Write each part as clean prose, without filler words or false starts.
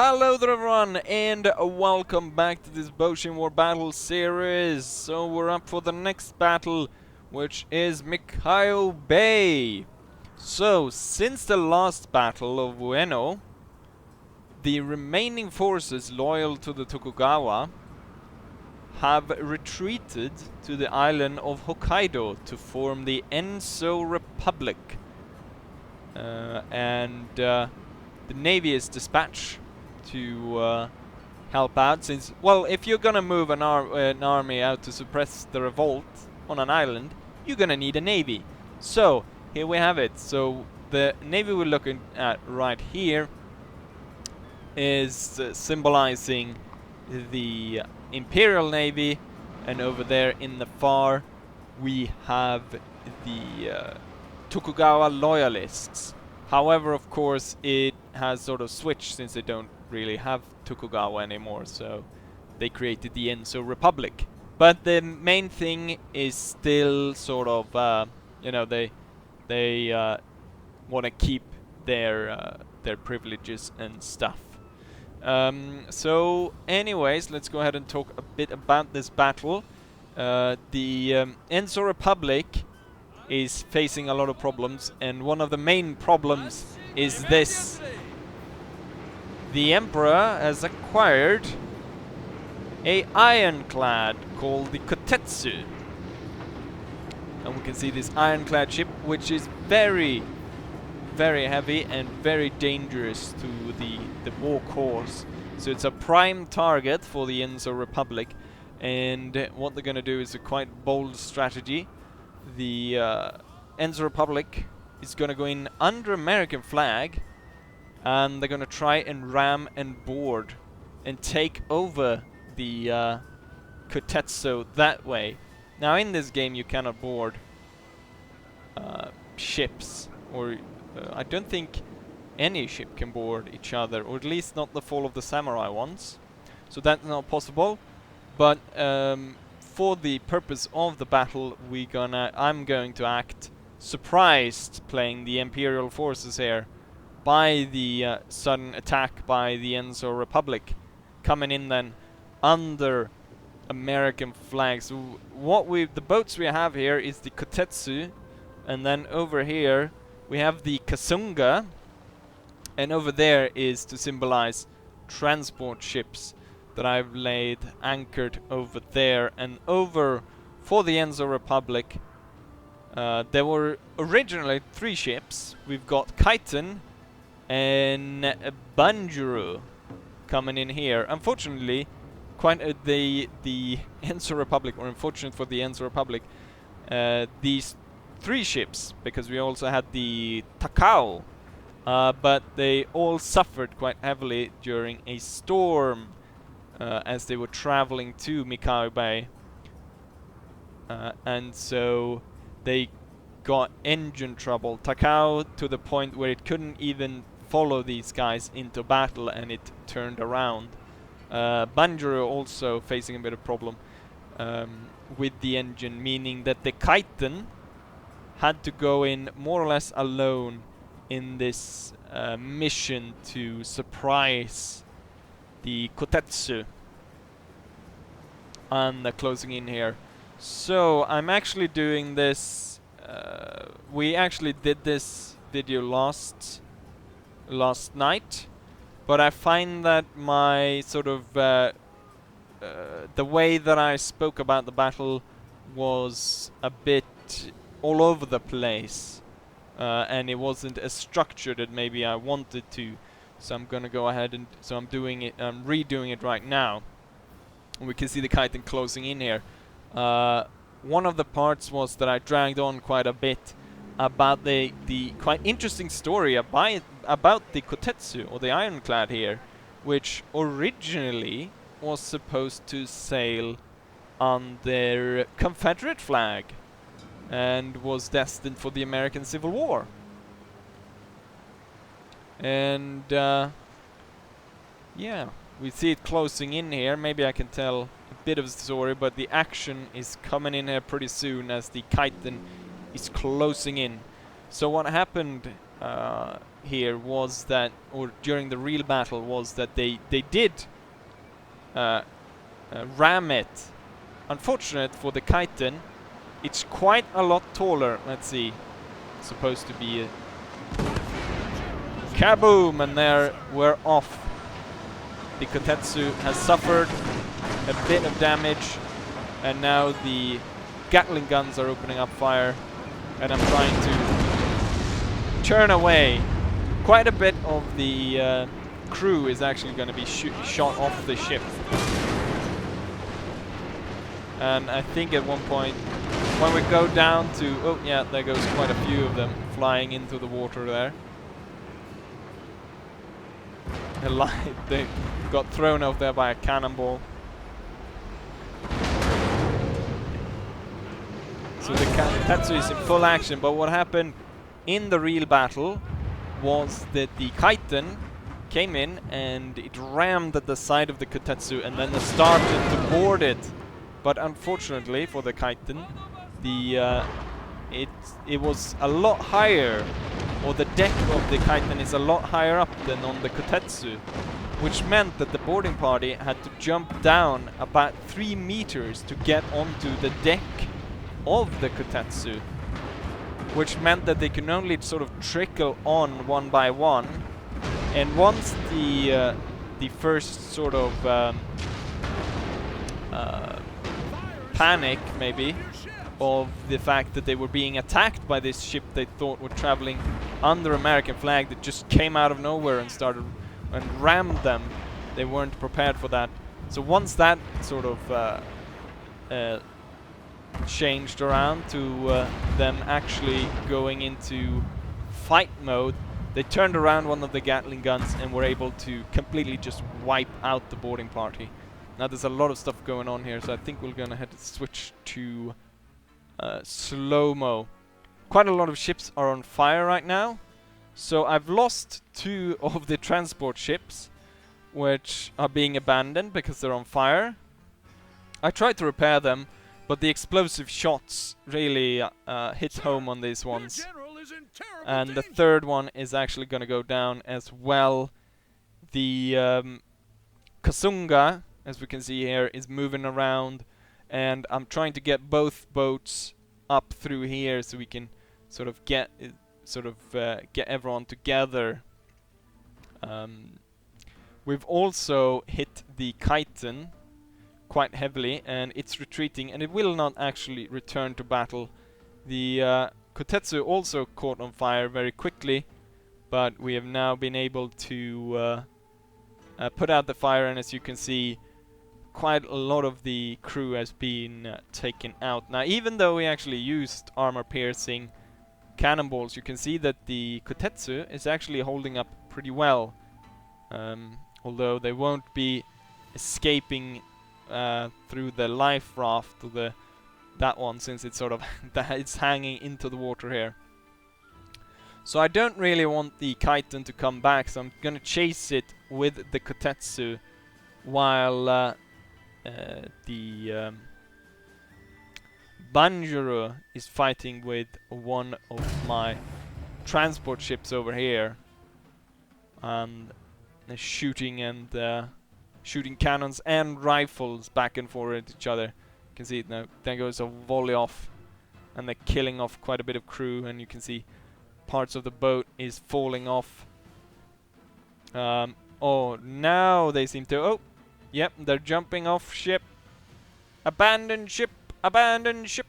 Hello there everyone, and welcome back to this Boshin War Battle series. So we're up for the next battle, which is Miyako Bay. So, since the last battle of Ueno, the remaining forces loyal to the Tokugawa have retreated to the island of Hokkaido to form the Enso Republic. The Navy is dispatched to help out, since, well, if you're gonna move an army out to suppress the revolt on an island, you're gonna need a navy. So, here we have it. So, the navy we're looking at right here is symbolizing the Imperial Navy, and over there in the far we have the Tokugawa loyalists. However, of course, it has sort of switched since they don't really have Tokugawa anymore, so they created the Enso Republic. But the main thing is still sort of, you know, they want to keep their privileges and stuff. So, anyways, let's go ahead and talk a bit about this battle. The Enso Republic is facing a lot of problems, and one of the main problems is this. The Emperor has acquired a ironclad called the Kotetsu. And we can see this ironclad ship, which is very, very heavy and very dangerous to the war cause. So it's a prime target for the Enso Republic, and what they're going to do is a quite bold strategy. The Enso Republic is going to go in under American flag, and they're going to try and ram and board and take over the Kotetsu that way. Now, in this game you cannot board ships, or I don't think any ship can board each other, or at least not the Fall of the Samurai ones. So that's not possible. But for the purpose of the battle, I'm going to act surprised, playing the Imperial forces here, by the sudden attack by the Enso Republic, coming in then under American flags. So the boats we have here is the Kotetsu, and then over here we have the Kasunga, and over there is to symbolize transport ships that I've laid anchored over there. And over for the Enso Republic, there were originally 3 ships. We've got Kaiten and Banjuru coming in here. Unfortunately, the Enso Republic, or unfortunate for the Enso Republic, these 3 ships, because we also had the Takao, but they all suffered quite heavily during a storm as they were traveling to Miyako Bay, and so they got engine trouble. Takao, to the point where it couldn't even follow these guys into battle, and it turned around. Banjuru also facing a bit of problem with the engine, meaning that the Kaiten had to go in more or less alone in this mission to surprise the Kotetsu, and they're closing in here. So I'm actually doing this. We actually did this video last night, but I find that my sort of the way that I spoke about the battle was a bit all over the place, and it wasn't as structured as maybe I wanted to. So I'm gonna go ahead and I'm redoing it right now. And we can see the Kaiten closing in here. One of the parts was that I dragged on quite a bit about the quite interesting story about the Kotetsu, or the ironclad here, which originally was supposed to sail on their Confederate flag and was destined for the American Civil War. And yeah, we see it closing in here. Maybe I can tell a bit of the story, but the action is coming in here pretty soon as the Kaiten is closing in. So what happened here was that, or during the real battle, was that they did ram it. Unfortunate for the chitin, it's quite a lot taller. Let's see, it's supposed to be a kaboom, and there we're off. The Kotetsu has suffered a bit of damage, and now the Gatling guns are opening up fire, and I'm trying to turn away. Quite a bit of the crew is actually going to be shot off the ship. And I think at one point, when we go down to... oh yeah, there goes quite a few of them flying into the water there. They got thrown out there by a cannonball. So the Kotetsu is in full action, but what happened in the real battle was that the chitin came in and it rammed at the side of the Kotetsu and then started to board it. But unfortunately for the chitin, it was a lot higher, or the deck of the chitin is a lot higher up than on the Kotetsu, which meant that the boarding party had to jump down about 3 meters to get onto the deck of the Kotetsu, which meant that they can only sort of trickle on one by one. And once the first sort of panic, maybe, of the fact that they were being attacked by this ship they thought were traveling under American flag that just came out of nowhere and started and rammed them, they weren't prepared for that. So once that sort of changed around to them actually going into fight mode, they turned around one of the Gatling guns and were able to completely just wipe out the boarding party. Now there's a lot of stuff going on here, so I think we're gonna have to switch to slow-mo. Quite a lot of ships are on fire right now, so I've lost 2 of the transport ships, which are being abandoned because they're on fire. I tried to repair them, but the explosive shots really hit home on these ones. And the third one is actually going to go down as well. The Kasunga, as we can see here, is moving around, and I'm trying to get both boats up through here so we can sort of get everyone together. We've also hit the chitin quite heavily, and it's retreating, and it will not actually return to battle. The Kotetsu also caught on fire very quickly, but we have now been able to put out the fire, and as you can see, quite a lot of the crew has been taken out. Now, even though we actually used armor-piercing cannonballs, you can see that the Kotetsu is actually holding up pretty well, although they won't be escaping through the life raft or that one, since it's sort of it's hanging into the water here. So I don't really want the chitin to come back, so I'm gonna chase it with the Kotetsu while the Banjuru is fighting with one of my transport ships over here, and they're shooting cannons and rifles back and forth at each other. You can see it now. There goes a volley off, and they're killing off quite a bit of crew, and you can see parts of the boat is falling off. Oh, now they seem to... oh, yep, they're jumping off ship. Abandon ship! Abandon ship!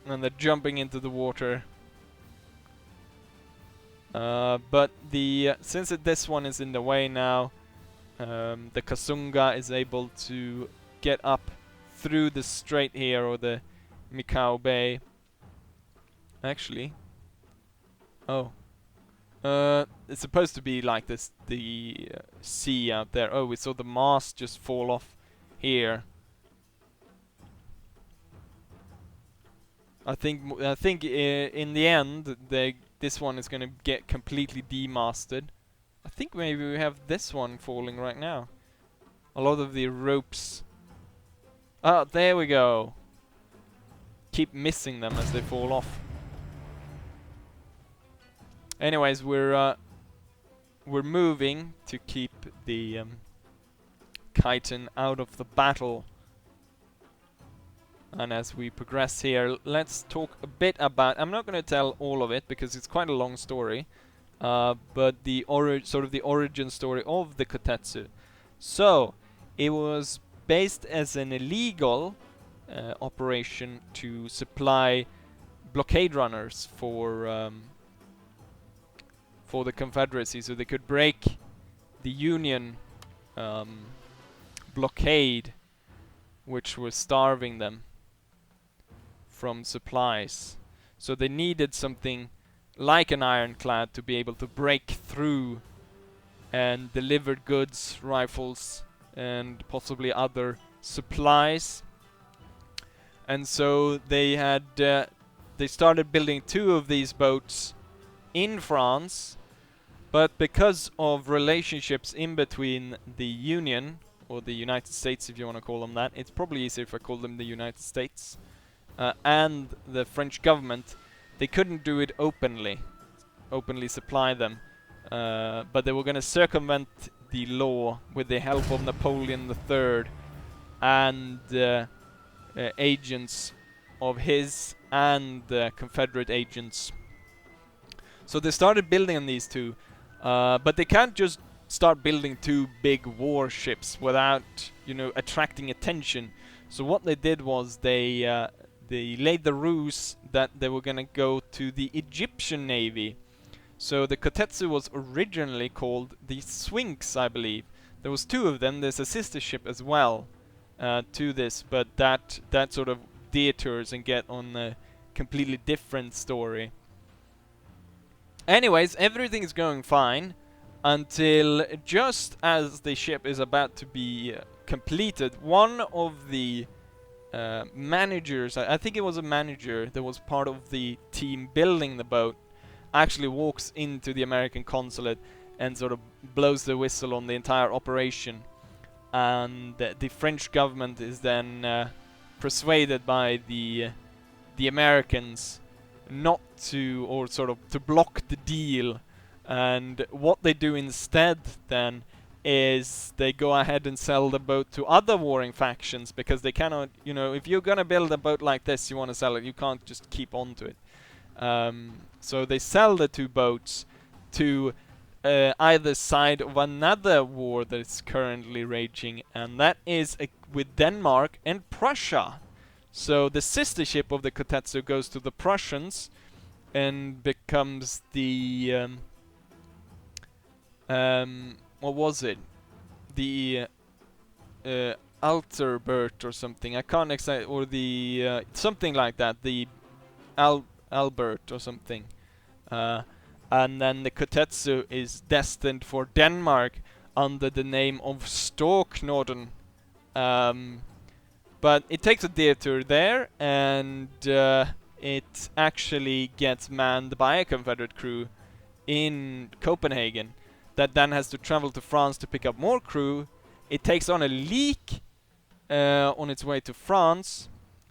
And they're jumping into the water. But since this one is in the way now, the Kasunga is able to get up through the strait here, or the Miyako Bay. Actually, it's supposed to be like this, the sea out there. Oh, we saw the mast just fall off here. I think in the end, this one is going to get completely demasted. I think maybe we have this one falling right now. A lot of the ropes. Ah, there we go. Keep missing them as they fall off. Anyways, we're moving to keep the chitin out of the battle. And as we progress here, let's talk a bit about... I'm not going to tell all of it because it's quite a long story. But the sort of the origin story of the Kotetsu. So, it was based as an illegal operation to supply blockade runners for the Confederacy, so they could break the Union blockade, which was starving them from supplies. So they needed something like an ironclad to be able to break through and deliver goods, rifles, and possibly other supplies. And so they had they started building 2 of these boats in France, but because of relationships in between the Union, or the United States if you want to call them that, it's probably easier if I call them the United States, and the French government, they couldn't do it openly supply them, but they were going to circumvent the law with the help of Napoleon III and agents of his and Confederate agents. So they started building on these 2, but they can't just start building 2 big warships without, you know, attracting attention. So what they did was they laid the ruse that they were gonna go to the Egyptian navy. So the Kotetsu was originally called the Sphinx, I believe. There was 2 of them. There's a sister ship as well to this, but that sort of detours and get on a completely different story. Anyways, everything is going fine until just as the ship is about to be completed, one of the managers, I think it was a manager that was part of the team building the boat, actually walks into the American consulate and sort of blows the whistle on the entire operation. And the French government is then persuaded by the Americans not to, or sort of to block the deal. And what they do instead then is they go ahead and sell the boat to other warring factions, because they cannot, you know, if you're gonna build a boat like this, you want to sell it, you can't just keep on to it. So they sell the 2 boats to either side of another war that is currently raging, and that is with Denmark and Prussia. So the sister ship of the Kotetsu goes to the Prussians and becomes the what was it? The Alterbert or something. I can't exactly, or the something like that. The Albert or something. And then the Kotetsu is destined for Denmark under the name of Storknorden. But it takes a detour there, and it actually gets manned by a Confederate crew in Copenhagen that then has to travel to France to pick up more crew. It takes on a leak on its way to France,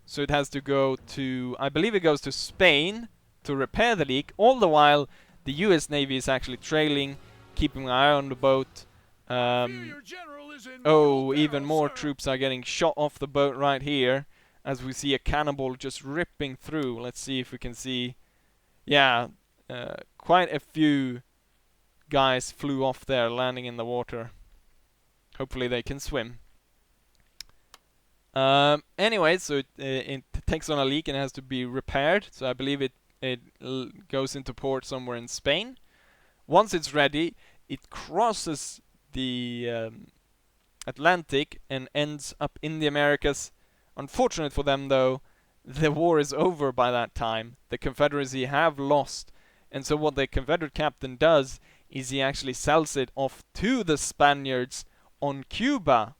so it has to go to, I believe it goes to Spain to repair the leak. All the while, the US Navy is actually trailing, keeping an eye on the boat. Oh, even more troops are getting shot off the boat right here, as we see a cannonball just ripping through. Let's see if we can see. Yeah, quite a few guys flew off there, landing in the water. Hopefully they can swim. Anyway, so it takes on a leak and has to be repaired. So I believe it goes into port somewhere in Spain. Once it's ready, it crosses the Atlantic and ends up in the Americas. Unfortunate for them, though, the war is over by that time. The Confederacy have lost. And so what the Confederate captain does is he actually sells it off to the Spaniards on Cuba.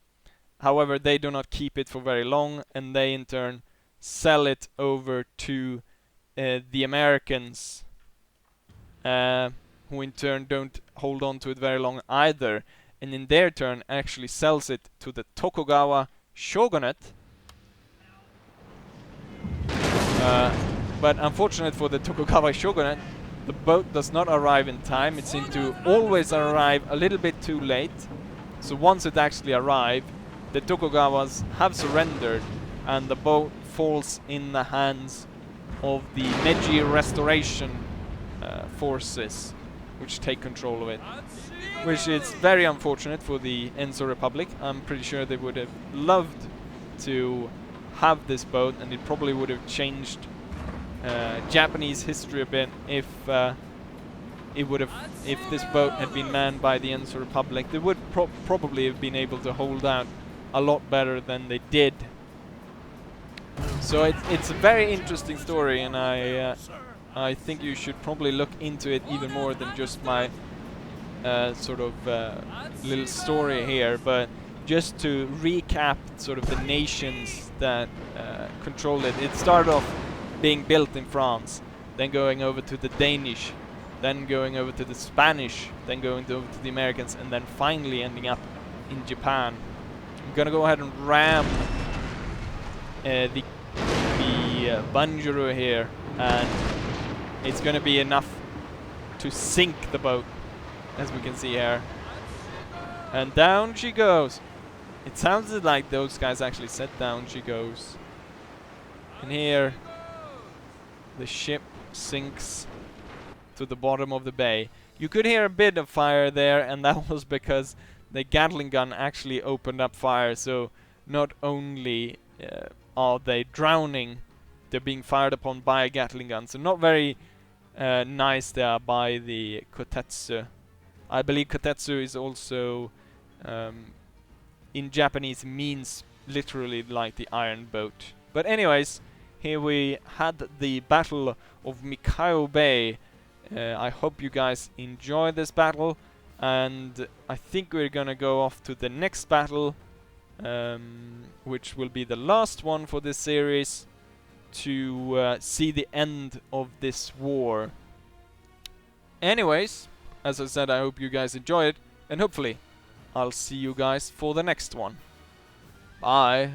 However, they do not keep it for very long, and they in turn sell it over to the Americans, who in turn don't hold on to it very long either, and in their turn actually sells it to the Tokugawa shogunate. But unfortunate for the Tokugawa shogunate, the boat does not arrive in time. It seems to always arrive a little bit too late. So once it actually arrives, the Tokugawas have surrendered, and the boat falls in the hands of the Meiji Restoration forces, which take control of it. Which is very unfortunate for the Enzo Republic. I'm pretty sure they would have loved to have this boat, and it probably would have changed Japanese history a bit if if this boat had been manned by the Enzo Republic. They would probably have been able to hold out a lot better than they did. So it's a very interesting story, and I think you should probably look into it even more than just my sort of little story here. But just to recap sort of the nations that controlled it. It started off being built in France, then going over to the Danish, then going over to the Spanish, then going over to the Americans, and then finally ending up in Japan. I'm gonna go ahead and ram the Banjuru here, and it's gonna be enough to sink the boat, as we can see here. And down she goes. It sounded like those guys actually said down she goes. And here the ship sinks to the bottom of the bay. You could hear a bit of fire there, and that was because the Gatling gun actually opened up fire. So not only are they drowning, they're being fired upon by a Gatling gun. So not very nice there by the Kotetsu. I believe Kotetsu is also in Japanese means literally like the iron boat. But anyways, here we had the Battle of Miyako Bay. I hope you guys enjoy this battle, and I think we're gonna go off to the next battle, which will be the last one for this series, to see the end of this war. Anyways, as I said, I hope you guys enjoy it, and hopefully I'll see you guys for the next one. Bye!